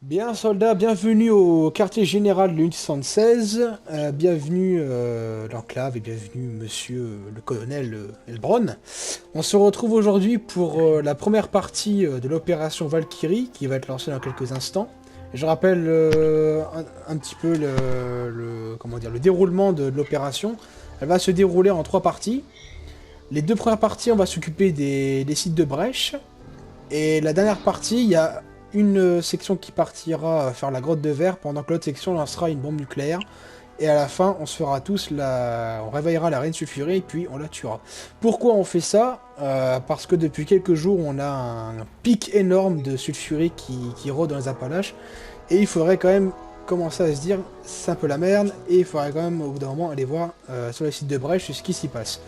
Bien, soldats, bienvenue au quartier général de l'unité 76. Bienvenue l'enclave et bienvenue monsieur le colonel Elbron. On se retrouve aujourd'hui pour la première partie de l'opération Valkyrie qui va être lancée dans quelques instants. Je rappelle un petit peu comment dire, le déroulement de l'opération. Elle va se dérouler en trois parties. Les deux premières parties, on va s'occuper des sites de brèche. Et la dernière partie, il y a une section qui partira faire la grotte de verre, pendant que l'autre section lancera une bombe nucléaire. Et à la fin, on se fera tous on réveillera la reine sulfurée et puis on la tuera. Pourquoi on fait ça Parce que depuis quelques jours, on a un pic énorme de sulfurée qui rôde dans les Appalaches. Et il faudrait quand même commencer à se dire, c'est un peu la merde. Et il faudrait quand même au bout d'un moment aller voir sur les sites de brèche ce qui s'y passe.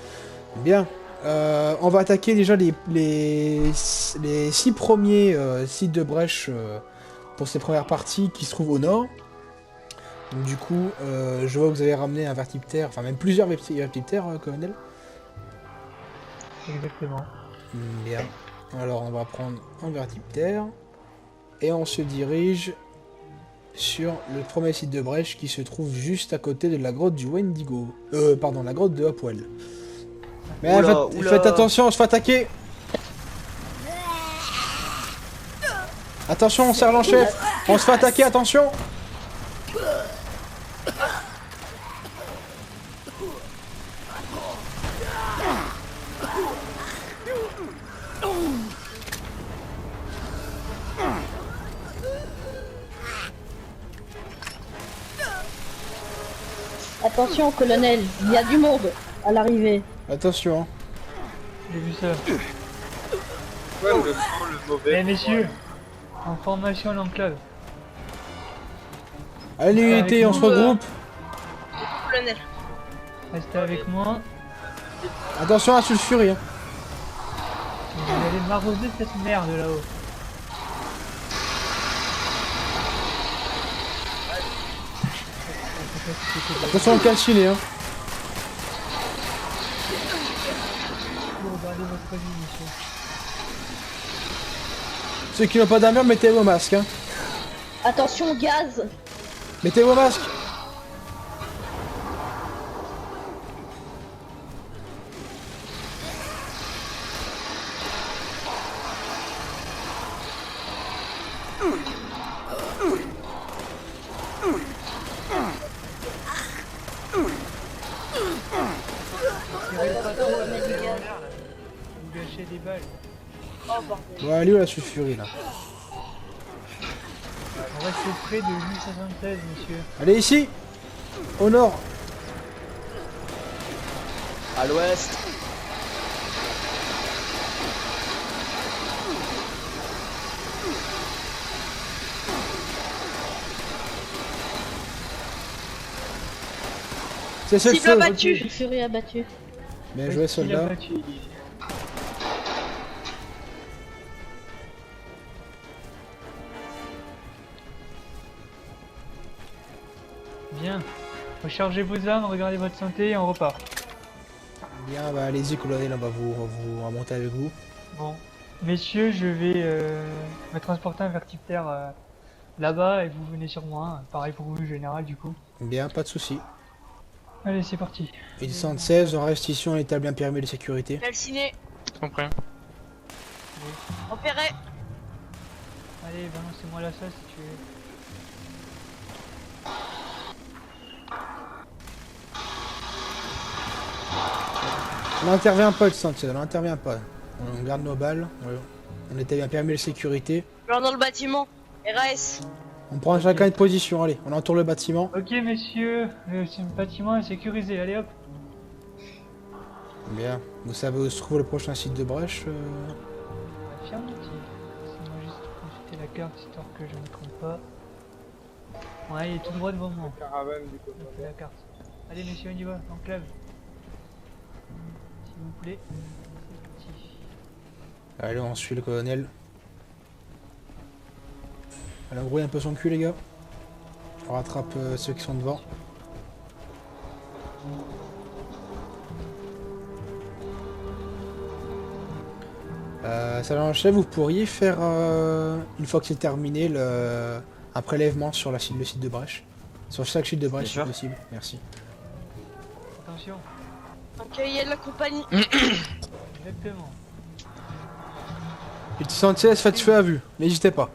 Bien. On va attaquer déjà les six premiers sites de brèche pour ces premières parties qui se trouvent au nord. Donc, du coup, je vois que vous avez ramené un vertiptère, enfin même plusieurs vertiptères, colonel. Exactement. Bien. Alors on va prendre un vertiptère et on se dirige sur le premier site de brèche qui se trouve juste à côté de la grotte du Wendigo. Pardon, la grotte de Hopwell. Mais Oula, faites oula. attention, on se fait attaquer. Attention, sergent-chef. On se fait attaquer, attention. Attention, colonel, il y a du monde à l'arrivée. Attention. Hein. J'ai vu ça. Ouais, le bon, le mauvais. Eh messieurs, en formation à l'enclave. Allez, l'unité, on se regroupe. Colonel. Restez avec moi. Attention à la sulfurie. Hein. Vous allez m'arroser cette merde là-haut. Attention au calciné. Hein. Vous regardez votre vie, monsieur. Ceux qui n'ont pas d'armure, mettez vos masques. Hein. Attention au gaz. Mettez vos masques. Tirez pas trop la tête en l'air là. Vous gâchez des balles. Ouais, allez où la sulfurie là? On reste près de 876, monsieur. Allez ici. Au nord. À l'ouest. C'est le Cible feu. abattue. Une furie abattue. Bien joué, Qui l'a soldat. battu? Bien. Rechargez vos armes, regardez votre santé et on repart. Bien, bah allez-y, colonel, on va vous remonter avec vous. Bon. Messieurs, je vais me transporter un vertiptère là-bas et vous venez sur moi. Hein. Pareil pour vous, général, du coup. Bien, pas de soucis. Allez, c'est parti. Et 116, on reste ici, on établit un périmètre de sécurité. Calciné. Compris. Repéré. Allez, balancez-moi là ça si tu veux. On n'intervient pas, le 116, on n'intervient pas. On garde nos balles, on établit un périmètre de sécurité. Genre dans le bâtiment. RAS. On prend chacun une position, allez, on entoure le bâtiment. Ok, messieurs, le bâtiment est sécurisé. Allez hop. Bien, vous savez où se trouve le prochain site de brèche Affirmatif. Laissez-moi juste consulter la carte histoire que je ne me trompe pas. Ouais, il est tout droit devant moi. Caravane du coup. On fait la carte. Allez, messieurs, on y va, enclave. S'il vous plaît. C'est parti. Allez, on suit le colonel. Elle embrouille un peu son cul, les gars. On rattrape ceux qui sont devant. Sergent-chef, vous pourriez faire, une fois que c'est terminé, un prélèvement sur le site de Brèche. Sur chaque site de Brèche, si Bien sûr. possible. Merci. Attention. Ok, il y a de la compagnie. Exactement. Et 76, faites feu à vue. N'hésitez pas.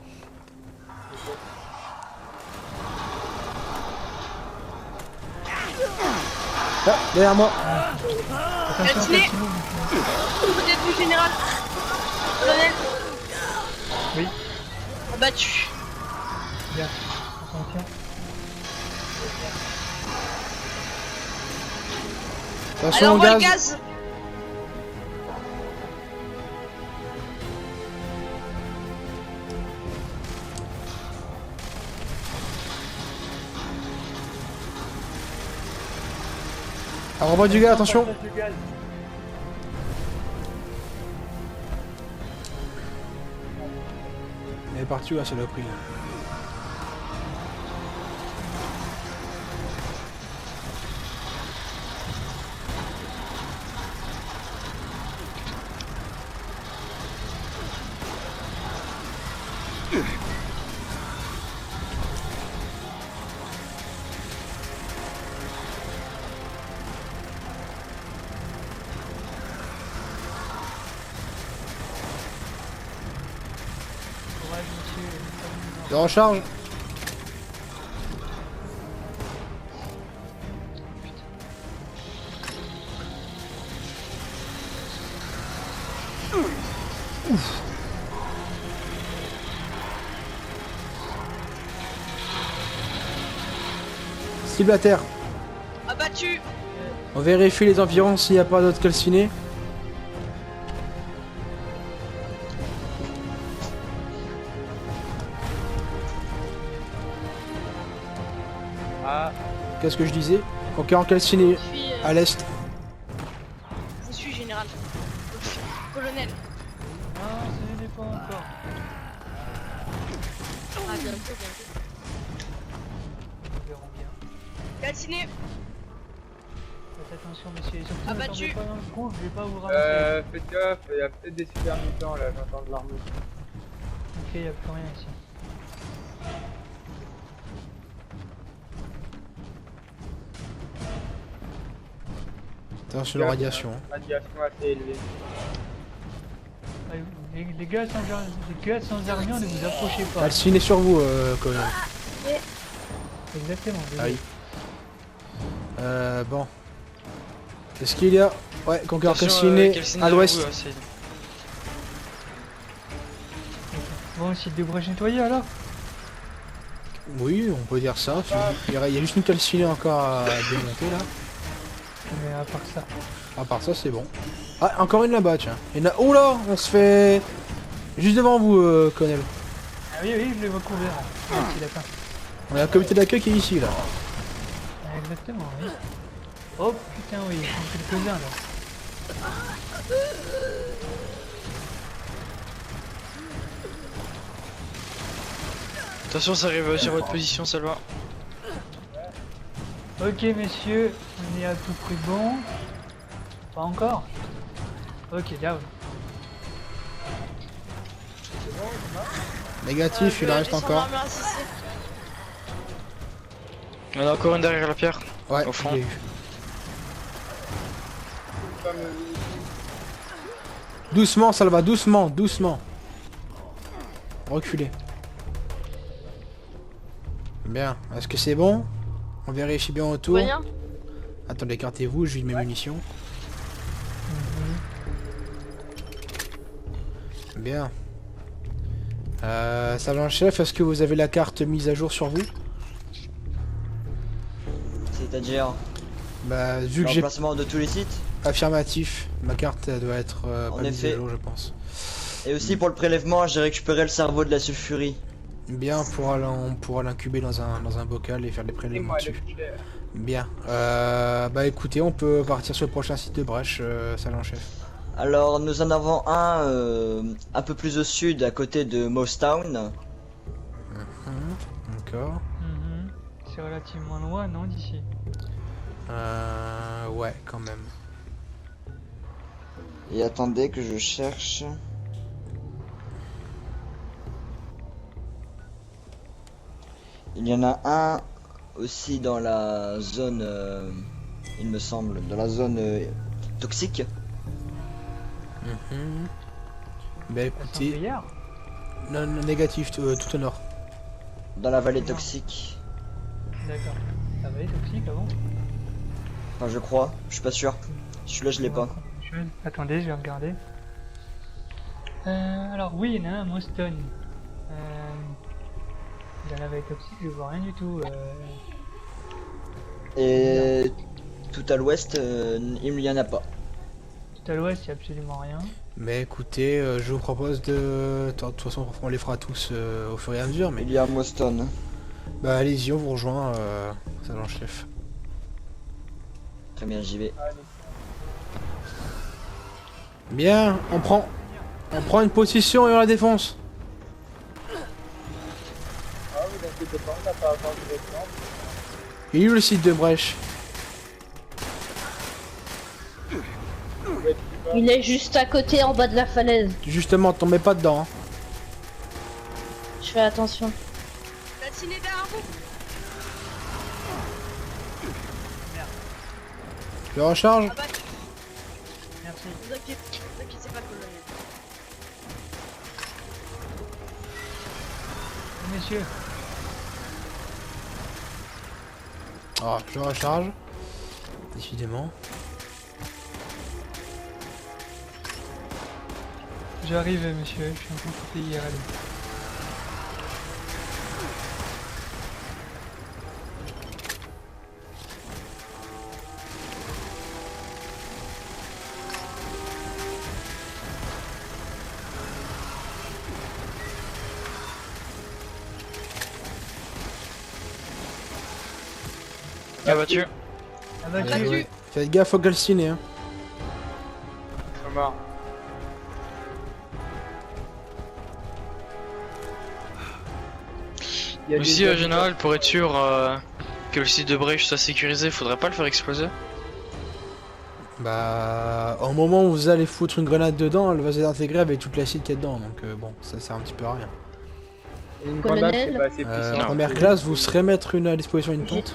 Ah, derrière moi. Attention, Calciné. Calcino. Vous êtes du général. Colonel. Oui. Abattu. Bien. Attention. Allez, Attention au envoie le gaz. gaz. Alors, on voit du gaz, attention. Le gaz. Elle est partie où la saloperie là? Courage, monsieur. Je recharge. Cible à terre. Abattu. On vérifie les environs s'il n'y a pas d'autres calcinés. Ah, Qu'est-ce que je disais? Conquérant calciné Je suis, à l'est. je suis général. Colonel. Non, ce n'est pas encore. Ah, bientôt, bientôt. Nous verrons bien. Calciné. Faites attention, monsieur. Et surtout, ne Abattu. tombez pas dans le trou, je vais pas vous ramasser. faites gaffe, il y a peut-être des super mutants là, j'entends de l'armée. Ok, y a plus rien ici. Attention à la radiation. Radiation assez élevée. Ah, les gars sans armure, ne vous approchez pas. Calciné sur vous, colonel. Exactement. Aïe. Bon. Qu'est-ce qu'il y a? Ouais, conquérant calciné à l'ouest. Bon, essayer de brèche nettoyer alors. Oui, on peut dire ça. Il y a juste une calcinée encore à démonter là. Mais à part ça. À part ça, c'est bon. Ah, encore une là-bas, tiens. Il y en a... Oh là, on se fait... Juste devant vous, colonel. Ah oui, oui, je les vois couverts. Merci, lapin. On a un comité d'accueil qui est ici, là. Ah, exactement, oui. Oh putain, oui, il y en a quelques-uns là. Attention, ça arrive sur votre position, Salva. Ok, messieurs, on est à tout prix bon. Pas encore. Ok, down. Négatif, il en reste encore. Il y en a encore une derrière la pierre. Ouais, Au fond. il y a eu. Doucement, Salva, doucement, doucement. Reculez. Bien, est-ce que c'est bon? On vérifie bien autour. Rien. Attendez, écartez-vous, je vide mes munitions. Bien. Sergent-chef, est-ce que vous avez la carte mise à jour sur vous? C'est-à-dire Bah, vu que j'ai l'emplacement de tous les sites. affirmatif, ma carte elle doit être En pas mise à effet. jour, je pense. Et aussi pour le prélèvement, j'ai récupéré le cerveau de la sulfurie. Bien, on pourra l'incuber dans un bocal et faire des Et prélèvements moi, le dessus. killer. Bien. Bah écoutez, on peut partir sur le prochain site de Brèche, Sergent-chef. Alors nous en avons un peu plus au sud, à côté de Mostown. D'accord. C'est relativement loin, non, d'ici? Ouais, quand même. Et attendez que je cherche. Il y en a un aussi dans la zone, il me semble, dans la zone toxique. Bah Elles sont écoutez, hier. non, non, négatif, tout au nord. Dans la vallée toxique. D'accord. Ça va être toxique avant. Enfin, je crois, je suis pas sûr. Celui-là, je l'ai pas. Attendez, je vais regarder. Alors oui, il y en a un à Moston. Dans la vallée toxique, je vois rien du tout. Et tout à l'ouest, il n'y en a pas. Tout à l'ouest, il n'y a absolument rien. Mais écoutez, je vous propose de... De toute façon, on les fera tous au fur et à mesure, mais... Il y a Moston. Bah allez-y, on vous rejoint, sergent-chef. Très bien, j'y vais. Bien, on prend une position et on la défonce. Ah oui, donc c'était pas, on n'a pas attendu votre temps. Il est où le site de brèche? Il est juste à côté en bas de la falaise. Justement, tombez pas dedans. Hein. Je fais attention. Calciné derrière vous. Je recharge. Abattu. Merci. Vous inquiétez pas, colonel. Messieurs, Ah, je recharge. Décidément. j'arrive, monsieur. Je suis un peu coupé IRL. Abattu. Abattu. Abattu. Ouais. Faites gaffe au calciné. Hein. Ils sont morts. Il y a Aussi, des habitants- général, pour être sûr que le site de Brèche soit sécurisé, faudrait pas le faire exploser. Bah, au moment où vous allez foutre une grenade dedans, elle va s'intégrer avec toute l'acide qu'il y a dedans, donc bon, ça sert un petit peu à rien. Une Colonel. grenade, c'est pas assez puissant. En première classe, vous serez mettre à disposition une J'ai tente.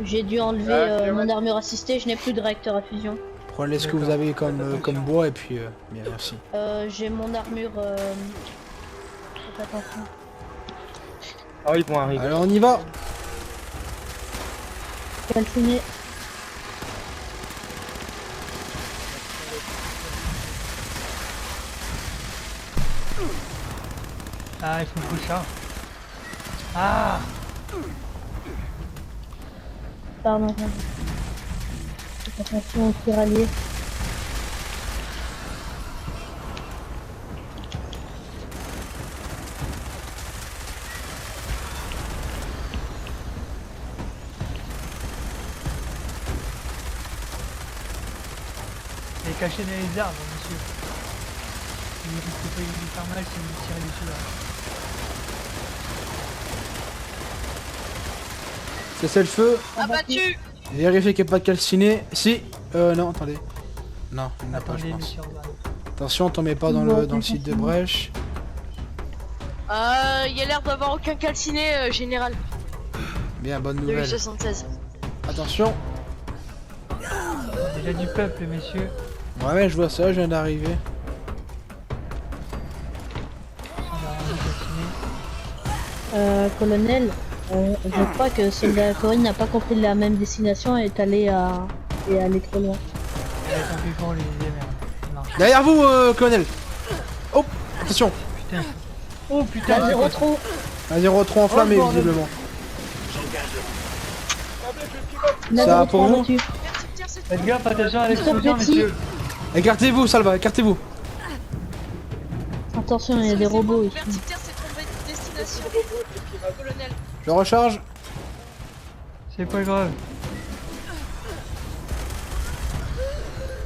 j'ai dû enlever Ah, c'est mon vrai. armure assistée, je n'ai plus de réacteur à fusion. Prenez ce que vous avez comme bois et puis bien, merci. J'ai mon armure... Faites attention. Oh, ils vont arriver. Alors on y va. Calciné. Ah, il faut le coup de chat. Ah, Pardon. Faites attention au tiraillier. il est caché dans les arbres, monsieur. Il risque pas de lui faire mal si vous lui tirez dessus là. Cessez le feu. Abattu. Vérifiez qu'il n'y a pas de calciné. Si. Non, attendez. Non, il n'y en a pas, je Attendez, pense. monsieur Orban. Attention, tombez pas dans le site de brèche. Il y a l'air d'avoir aucun calciné, général. Bien, bonne De nouvelle. 76. Attention. Déjà du peuple, messieurs. Ouais, je vois ça, je viens d'arriver. On va calciné. Colonel, je crois que Soldat Corinne n'a pas compris la même destination et est allé trop loin. Ouais, tant pis pour lui, merde. Ça marche. Derrière vous, colonel. Oh, attention. Putain. Oh putain, Là, c'est quoi zéro trop. Un 0-3 enflammé, Oh, bordel. visiblement. Là, Ça zéro va pour trop vous abattu. Faites gaffe, attention à l'explosion, petit. messieurs. Écartez-vous, Salva, écartez-vous. Attention, il y a des robots ici. Vertipter s'est trompé de destination. Colonel. Je recharge. C'est pas grave.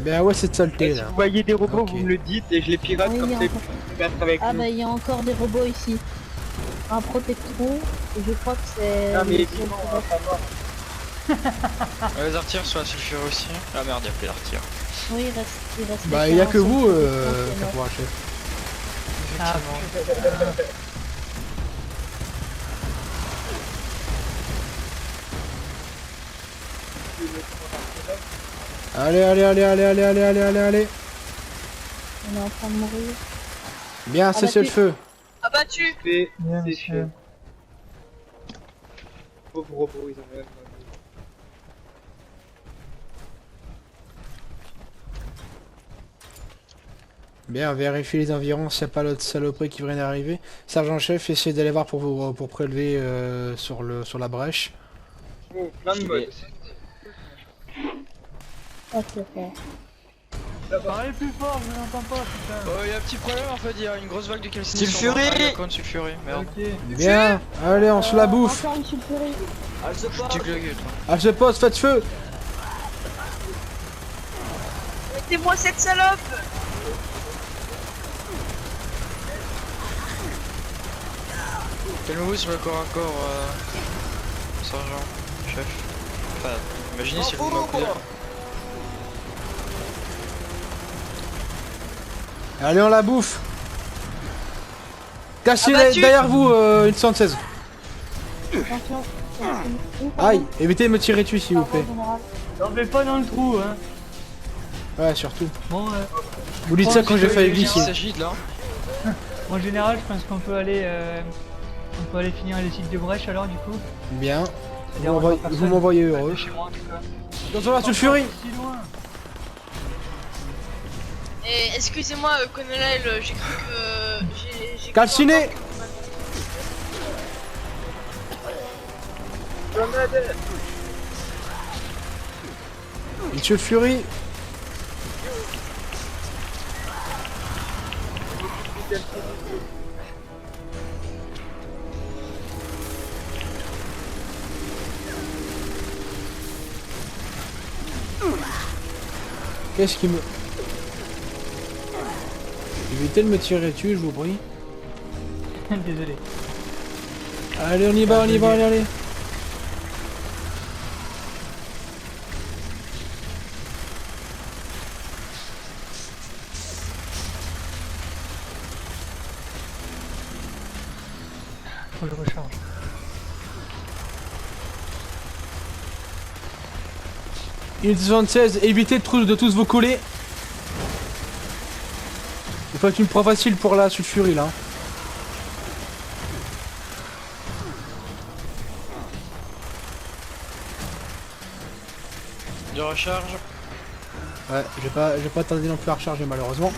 Ben ouais, cette saleté Si là. vous voyez des robots, Ok. vous me le dites et je les pirate Oui, comme il y a ça, encore- ils peuvent mettre avec Ah nous. bah il y a encore des robots ici. Un protectron, et je crois que c'est... Non, mais le évidemment, seul on va pas voir. Les artilleurs sont à sulfureux aussi. Ah merde, y'a plus d'artilleurs. Oui, il reste Bah il y a qu'un que seul vous, protectron qui est mort. caporal chef. Ah, Allez, allez, allez, allez, allez, allez, allez, allez, allez. On est en train de mourir. Bien, cessez le feu. Abattu. Fait, Bien, c'est monsieur. fait. Pauvre robot, ils ont même. Bien, vérifiez les environs s'il n'y a pas l'autre saloperie qui vient d'arriver. Sergent-chef, essayez d'aller voir pour prélever sur la brèche. Oh, plein de J'y modes. vais. Ah, c'est fort. Parlez plus fort, je n'entends pas, putain. Oh, il y a un petit problème en fait, il y a une grosse vague de calciné. Sulfury. Sulfury, merde. Ok. Bien, allez, on se la bouffe. Encore une sulfurie. Ah, elle se Tu part. te la gueule, toi. À ce poste, faites feu. Mettez-moi cette salope. Calmez-vous sur le corps à corps, sergent, chef. Enfin, imaginez si vous m'accusez. Allez, on la bouffe. Cassez Abattu. derrière vous, une 76. Attention. Aïe, évitez de me tirer dessus, s'il vous plaît. T'en fais pas dans le trou, hein. Ouais, surtout. Bon, Vous dites ça quand j'ai failli Il glisser. s'agit de là. en général, je pense qu'on peut aller, finir les sites de brèche alors, du coup. Bien. C'est-à-dire, Vous on va m'envoyez- personne vous m'envoyez heureux. de chez moi, en tout cas. Attention là, Sulfury. Si loin. Et excusez-moi, colonel, j'ai cru que j'ai. Calciné. Une Sulfury. Qu'est-ce qui me... Évitez de me tirer dessus, je vous prie. Désolé. Allez, on y va, allez, allez. Faut que je recharge. Une 76, évitez de tous vous coller. Il faut une proie facile pour la sulfurie là. De recharge. Ouais, j'ai pas tardé non plus à recharger malheureusement.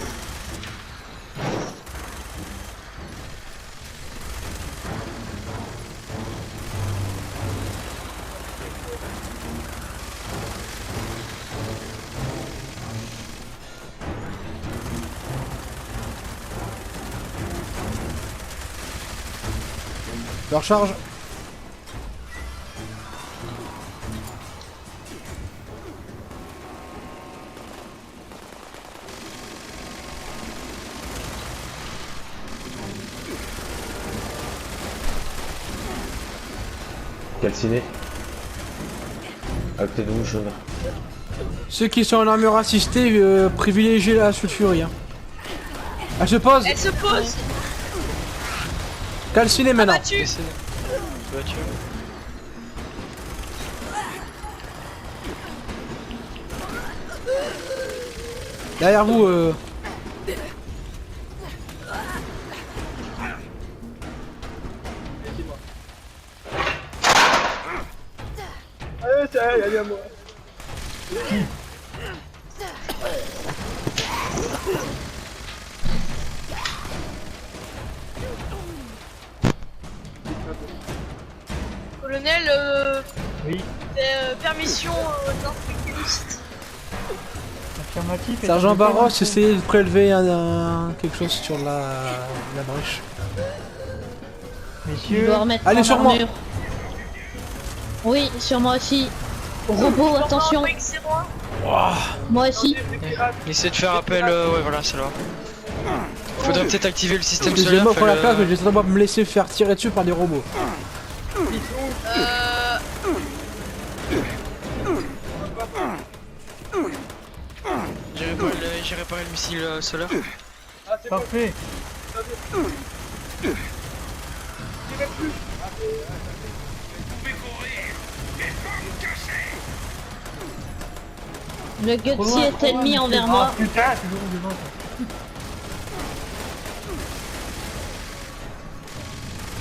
Je recharge. Calciné. À côté de vous, jaune. Ceux qui sont en armure assistée, privilégiez la sulfurie. Hein. Elle se pose. Elle se pose. Calciné maintenant. Abattu. Battu. Derrière vous, Allez, ça, allez à moi. Colonel, Oui, permission d'inspecter le site. affirmatif. et Sergent t'as fait Barros, quoi, du coup essayez de prélever quelque chose sur la brèche. Je Messieurs, dois remettre Allez, en sur moi. armure. Oui, sur moi aussi. Robot, attention. Moi aussi. Essayez de faire appel, ouais voilà, c'est là. Faudrait peut-être activer le système solaire. Excusez-moi pour la fait place, le- mais j'essaie de me laisser faire tirer dessus par des robots. J'ai réparé le missile solaire. parfait. Le Trop Gutsy loin, est trop loin, ennemi monsieur. envers Ah, moi. putain, toujours devant toi.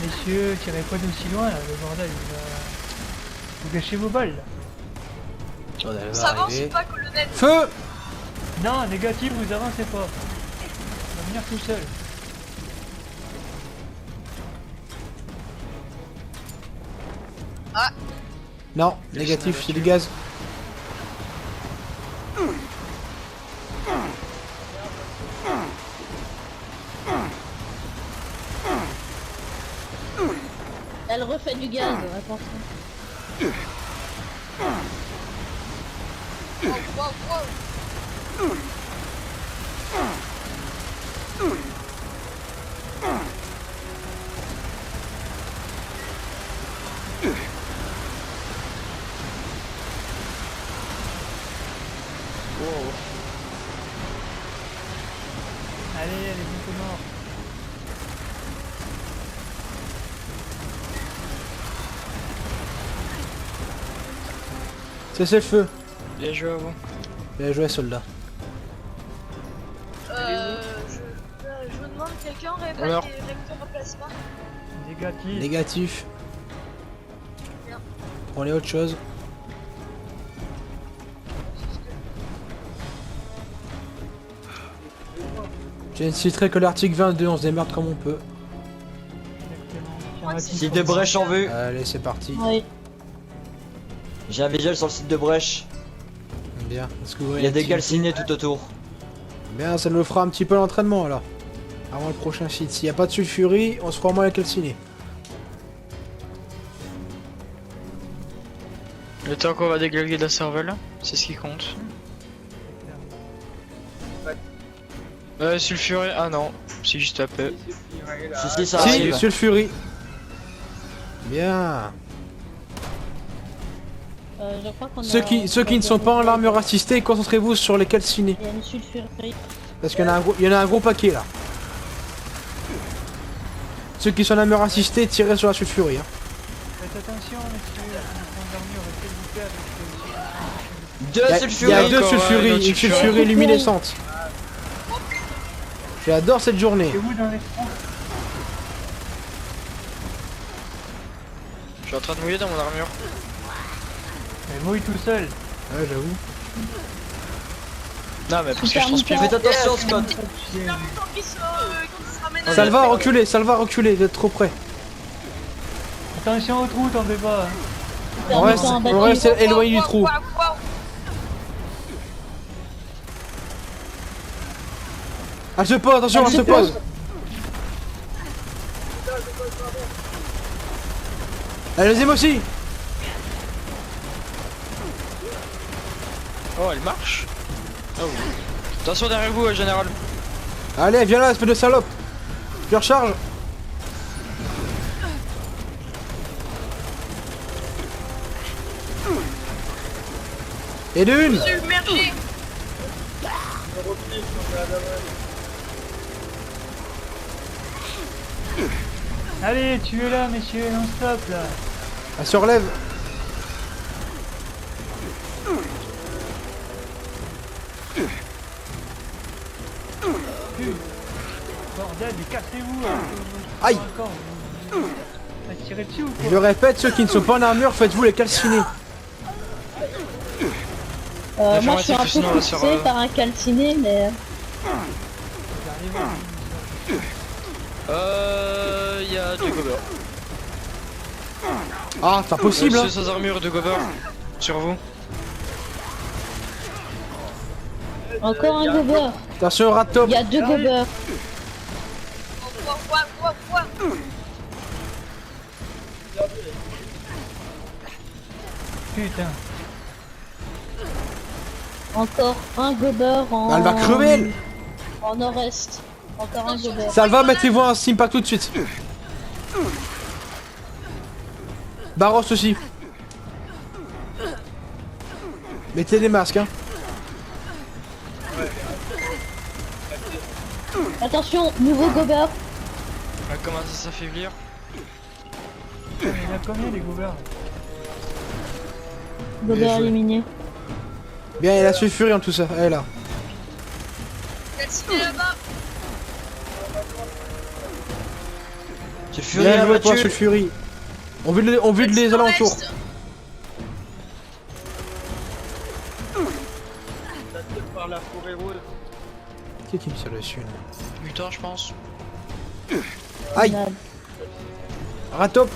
Messieurs, tirez pas d'aussi loin là, le bordel. Vous gâchez vos balles. Là. Oh, elle va Ça avance arriver. ou pas, colonel? Feu! Non, négatif, vous avancez pas. Il va venir tout seul. Non, négatif, c'est du gaz. Elle refait du gaz, attention. Wow, wow, wow. Allez, allez, vite mort. Cessez le feu. Bien joué à vous. Bien joué, soldat. Je vous demande, quelqu'un aurait pas Alors. des réacteurs à plasma? Négatif. Négatif. Bien. Prenez autre chose. J'inciterai que l'article 22, on se démerde comme on peut. Exactement. Site de brèche en vue. Allez, c'est parti. Oui. J'ai un visuel sur le site de brèche. Bien. Est-ce que vous Il voyez y a un des petit- calcinés tout autour. Bien, ça nous fera un petit peu l'entraînement alors. Avant le prochain site. S'il n'y a pas de sulfurie, on se fera au moins la calciner. Le temps qu'on va déglinguer de la cervelle, c'est ce qui compte. Sulfuré, ah non, c'est juste à peu. Si, ça Si, arrive. sulfurie. Bien. Je crois qu'on Ceux qui ne sont pas en armure assistée, concentrez-vous sur les calcinés. Il y a une sulfurerie. Parce qu'il y en a un gros paquet là. Ceux qui sont en armure assistée, tirez sur la sulfurie. Hein. Faites attention, messieurs, la condition d'armure, restez bouclés avec Deux Il y a sulfuries. deux Encore, sulfuries, notre une sulfurie. sulfurie luminescente. J'adore cette journée. C'est où dans les troncs? Je suis en train de mouiller dans mon armure. Mais mouille tout seul. Ouais, j'avoue. Non, mais parce que je Super transpire. Faites attention, Scott. Il y a longtemps qu'il se ramène à Salva, reculez, Salva, reculez, vous êtes trop près. Attention au trou, t'en fais pas. Hein. On reste éloigné du trou. Waouh, waouh. Elle se pose, attention, elle se pose. La deuxième aussi. Oh, elle marche. Oh oui. Attention derrière vous, général. Allez, viens là, espèce de salope. Je recharge. Et d'une. Submergé. Allez, tuez-la, messieurs, non-stop là. Elle se relève. Bordel, mais cassez-vous. Hein. Aïe. Encore, vous tirez dessus ou Je quoi? le répète, ceux qui ne sont pas en armure, faites-vous les calciner. Moi je suis un peu sinon, on va se poussé faire, par un calciné, mais Il y a deux gobeurs. Ah, c'est impossible. Hein. Monsieur sans armure, deux gobeurs. Sur vous. encore un gober. Attention au rat top. Il y a deux gobers. Waouh, waouh, waouh, waouh. Putain. Encore un gober en. Elle va crever, elle. En nord-est. Encore un gober. Salva, mettez-vous un Simpack tout de suite. Barros aussi. Mettez des masques, hein. Attention, nouveau gober. On va commencer à s'affaiblir. Il y en a combien les gouvers? Gober Bien joué. éliminé. Bien, il a sulfuré en tout ça. Elle est là. Calciné là-bas. Sulfury Bien joué, abattu. toi, Sulfury. On vide les alentours. Reste. Ça tire par la forêt rose. Qui me tire dessus là? Mutant, je pense. Aïe. Grenade. Ratop.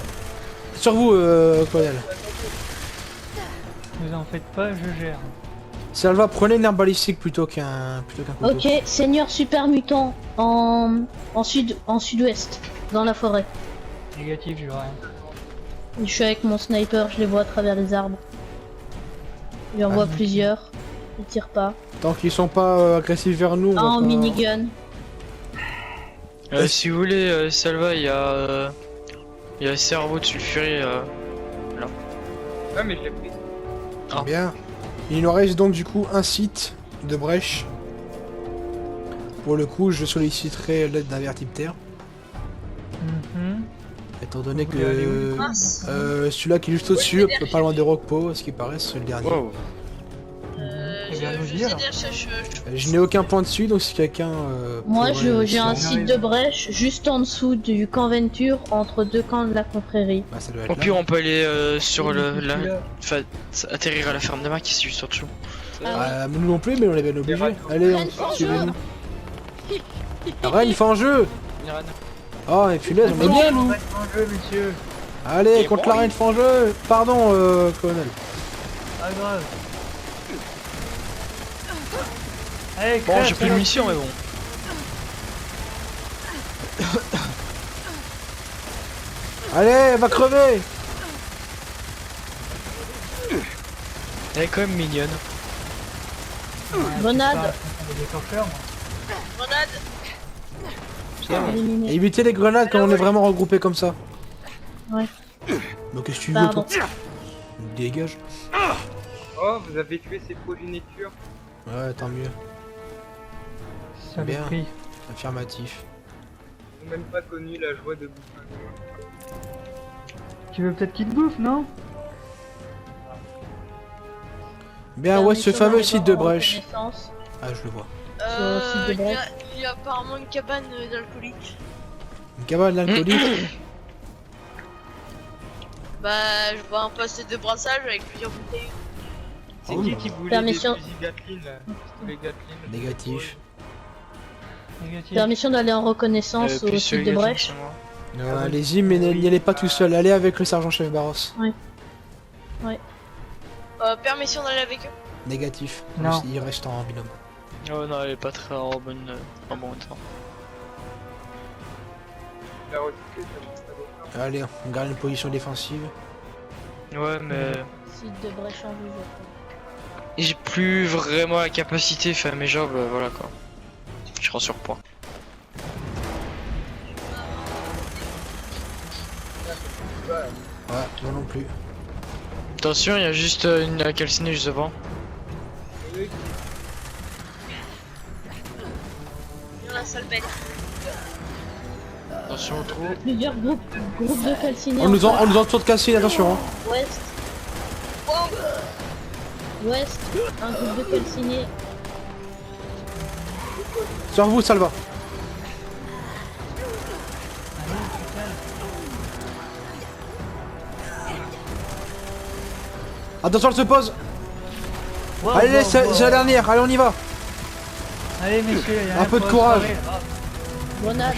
Sur vous, colonel. Ne vous en faites pas, je gère. Salva, prenez une arme balistique plutôt qu'un couteau. Ok, seigneur super mutant en sud-ouest, dans la forêt. Négatif, je vois rien. Je suis avec mon sniper, je les vois à travers les arbres. J'en vois Ah, plusieurs. Ils tirent pas. Tant qu'ils sont pas agressifs vers nous, on Un va en pas- minigun. Si vous voulez, Salva, il y a cerveau de sulfuré. Ah, mais je l'ai pris. Ah. Bien. Il nous reste donc du coup un site de brèche. Pour le coup, je solliciterai l'aide d'un vertiptère. Mhm. Étant donné Vous voulez aller que où Mince. celui-là qui est juste au-dessus, pas loin de Rockpo, à ce qui paraît, c'est le dernier. Wow. Eh bien, nous Je dire. sais déjà, Je n'ai aucun point dessus, donc si quelqu'un. Moi, pourrait- j'ai un si- site de brèche juste en dessous du camp Venture, entre deux camps de la confrérie. Bah, ça doit être Au là. pire, on peut aller sur Celui-là. enfin, atterrir à la ferme de Mac qui est juste en dessous. Ah Nous non plus, mais on est bien obligé. Allez, Reine Fangeuse. suivez-nous. Reine Fangeuse. Oh, et punaise, on est bien, nous. En jeu, monsieur. Allez, contre la Reine Fangeuse. Pardon, colonel. Pas grave. Allez, Bon, crève, j'ai plus de salope. munitions, mais bon. Allez, elle va crever. Elle est quand même mignonne. Grenade. Des déclencheurs, moi. Grenade. Éliminé. Évitez les grenades quand on est vraiment regroupés comme ça. Ouais. Donc qu'est-ce que tu veux, Pardon. toi? Dégage. Oh, vous avez tué ses progénitures. Ouais, tant mieux. Ça Bien. le prix. Affirmatif. Ils n'ont même pas connu la joie de bouffer. Tu veux peut-être qu'il te bouffe, non? Bien, ouais, ce Permission fameux d'aller site voir de en brèche. reconnaissance. Ah, je le vois. Sur le site de Brest. Il y a apparemment une cabane d'alcooliques. Une cabane d'alcoolique. Bah, je vois un poste de brassage avec plusieurs bouteilles. C'est Oh, qui voulait Permission. des fusils Gatling là? Les Gatling. Négatif. Négatif. Permission d'aller en reconnaissance au Puis site de celui-là, brèche. c'est moi. Allez-y, mais n'y allez pas tout seul. Allez avec le sergent-chef Barros. Permission d'aller avec eux. Négatif. Non. Il reste en binôme. Oh non, elle est pas très en bon temps. La recyclée, ça va pas Allez, on garde une position défensive. Ouais, mais Site de brèche en vue. j'ai plus vraiment la capacité de faire mes jobs, voilà quoi. Je suis en surpoids. Ouais, moi non plus. Attention, il y a juste une calcinée juste devant. Dans la salle bête. Attention au trou. Plusieurs groupes de calcinés. On nous entoure de cassines, attention. Hein. Ouest. Ouest. Un groupe de calcinés. Sur vous, Salva. Attention, elle se pose. Wow, Allez, wow, c'est wow. c'est la dernière. Allez, on y va. Allez, messieurs, il y a Un rien peu de pour courage. se barrer. Grenade.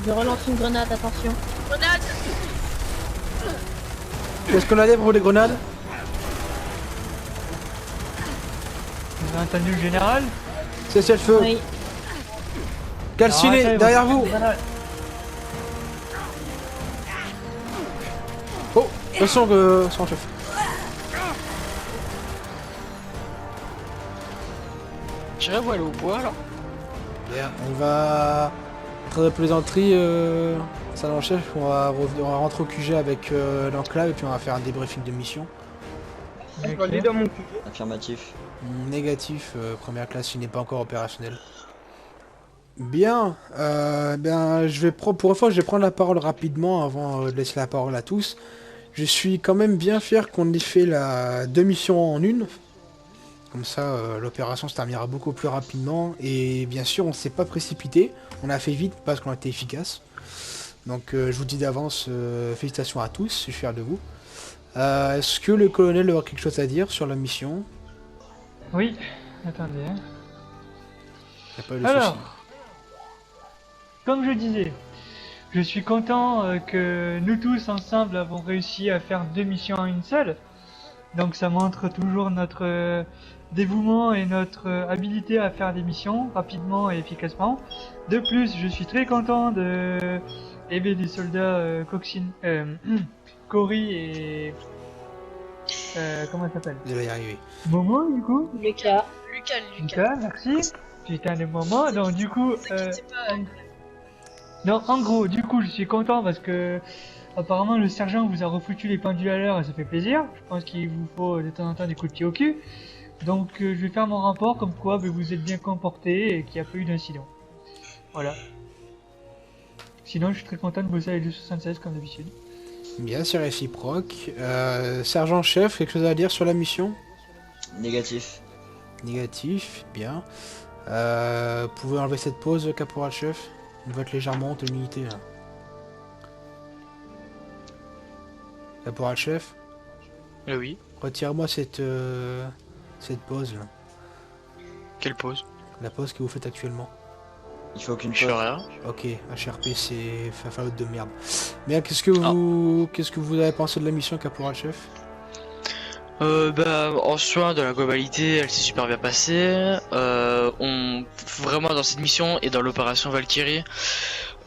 Je relance une grenade, attention. Grenade. Qu'est-ce qu'on a dit pour les grenades? Vous avez entendu le général? C'est le feu. Oui. Calciné, Arrêtez, derrière vous- vous. Oh, attention, sans chef. J'irai voir aller au bois là. Bien, on va... Très de plaisanterie, salon chef, on va rentrer au QG avec l'enclave et puis on va faire un débriefing de mission. Je vais aller dans mon QG. Affirmatif. Négatif, première classe, il n'est pas encore opérationnel. Bien, pour une fois, je vais prendre la parole rapidement avant de laisser la parole à tous. Je suis quand même bien fier qu'on ait fait la 2 missions en une. Comme ça, l'opération se terminera beaucoup plus rapidement. Et bien sûr, on s'est pas précipité. On a fait vite parce qu'on a été efficace. Donc, je vous dis d'avance, félicitations à tous. Je suis fier de vous. Est-ce que le colonel aura quelque chose à dire sur la mission? Oui, attendez. Hein. Y a pas de Alors, souci. comme je disais, je suis content que nous tous ensemble avons réussi à faire 2 missions en une seule. Donc ça montre toujours notre dévouement et notre habilité à faire des missions rapidement et efficacement. De plus, je suis très content de aider des soldats Cory et... comment elle s'appelle? Vous allez y arriver. Momo du coup. Lucas. Lucas, merci. Putain de Momo. Donc du coup... T'inquiète pas. Non, en gros, du coup, je suis content parce que apparemment le sergent vous a refoutu les pendules à l'heure et ça fait plaisir. Je pense qu'il vous faut de temps en temps des coups de pied au cul. Donc je vais faire mon rapport comme quoi vous êtes bien comporté et qu'il n'y a pas eu d'incident. Voilà. Sinon, je suis très content de bosser avec le 76 comme d'habitude. Bien, c'est réciproque. Sergent-chef, quelque chose à dire sur la mission? Négatif. Négatif, bien. Vous pouvez enlever cette pause, caporal-chef? On va être légèrement honte l'unité là. Caporal-chef, Oui. retire-moi cette pause là. Quelle pause? La pause que vous faites actuellement. Il faut qu'une Je fais pause. rien. Ok, HRP c'est fafalote de merde. Mais qu'est-ce que vous avez pensé de la mission, caporal-chef? En soi, dans la globalité, elle s'est super bien passée. Vraiment dans cette mission et dans l'opération Valkyrie,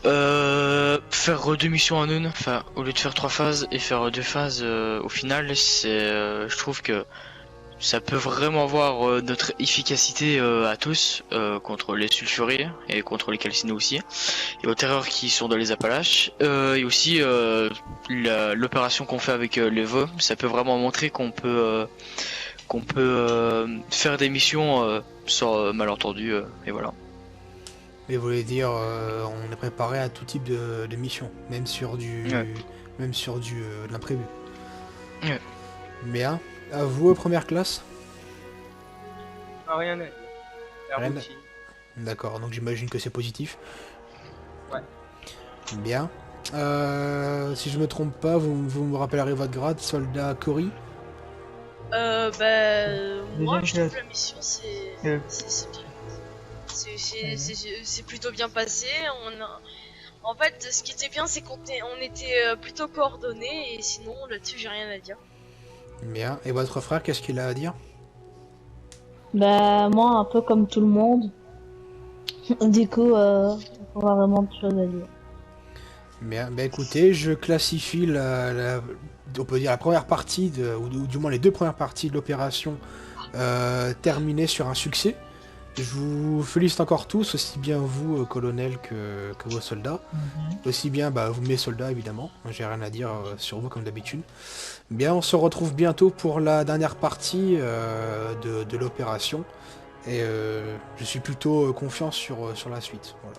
faire 2 missions en une, enfin, au lieu de faire 3 phases et faire 2 phases au final, je trouve que ça peut vraiment voir notre efficacité à tous contre les sulfurés et contre les calcinés aussi, et aux terreurs qui sont dans les Appalaches, et aussi l'opération qu'on fait avec les vœux, ça peut vraiment montrer qu'on peut faire des missions sans malentendu, et voilà. Mais vous voulez dire, on est préparé à tout type de mission, même sur de l'imprévu. Ouais. Bien. À vous, première classe? Ah, rien à dire. La Rien à- routine. D'accord, donc j'imagine que c'est positif. Ouais. Bien. Si je me trompe pas, vous me rappellerez votre grade, soldat Cory? Moi Deuxième je trouve classe. la mission c'est Euh. c'est plutôt bien passé. En fait, ce qui était bien, c'est qu'on était plutôt coordonnés et sinon là-dessus j'ai rien à dire. Bien. Et votre frère, qu'est-ce qu'il a à dire? Bah, moi, un peu comme tout le monde. Du coup, on a vraiment de choses à dire. Bien. Bah écoutez, je classifie on peut dire la première partie, ou du moins les 2 premières parties de l'opération terminées sur un succès. Je vous félicite encore tous, aussi bien vous, colonel, que vos soldats. Aussi bien vous, mes soldats, évidemment. J'ai rien à dire sur vous, comme d'habitude. Bien, on se retrouve bientôt pour la dernière partie de l'opération. Et je suis plutôt confiant sur la suite. Voilà.